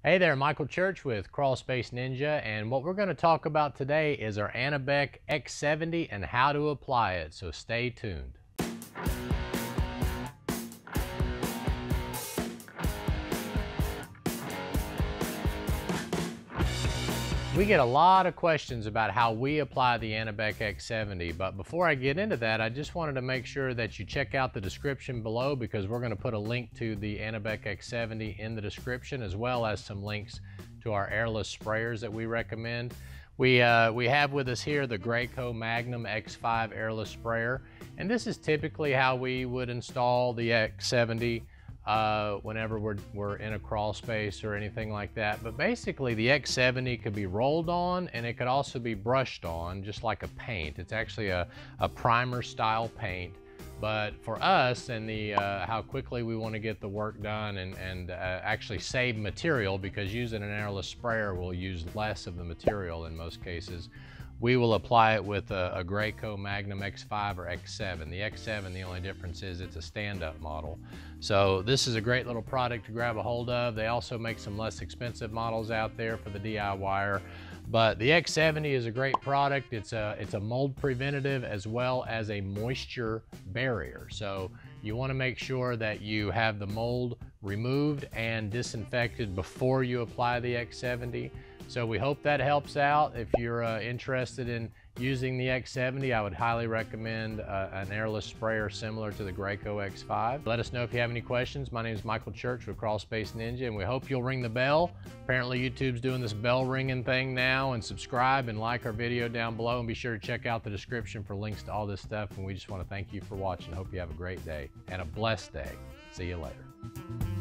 Hey there, Michael Church with Crawl Space Ninja, and what we're going to talk about today is our Anabec X70 and how to apply it, so stay tuned. We get a lot of questions about how we apply the Anabec X70, but before I get into that, I just wanted to make sure that you check out the description below because we're going to put a link to the Anabec X70 in the description, as well as some links to our airless sprayers that we recommend. We have with us here the Graco Magnum X5 airless sprayer, and this is typically how we would install the X70 whenever we're in a crawl space or anything like that. But basically the X70 could be rolled on and it could also be brushed on just like a paint. It's actually a primer style paint. But for us and how quickly we want to get the work done and actually save material, because using an airless sprayer will use less of the material in most cases, we will apply it with a Graco Magnum X5 or X7. The X7, the only difference is it's a stand-up model. So this is a great little product to grab a hold of. They also make some less expensive models out there for the DIYer. But the X70 is a great product. It's a mold preventative as well as a moisture barrier. So you want to make sure that you have the mold removed and disinfected before you apply the X70. So we hope that helps out. If you're interested in using the X70, I would highly recommend an airless sprayer similar to the Graco X5. Let us know if you have any questions. My name is Michael Church with Crawl Space Ninja, and we hope you'll ring the bell. Apparently YouTube's doing this bell ringing thing now, and subscribe and like our video down below, and be sure to check out the description for links to all this stuff. And we just want to thank you for watching. Hope you have a great day and a blessed day. See you later.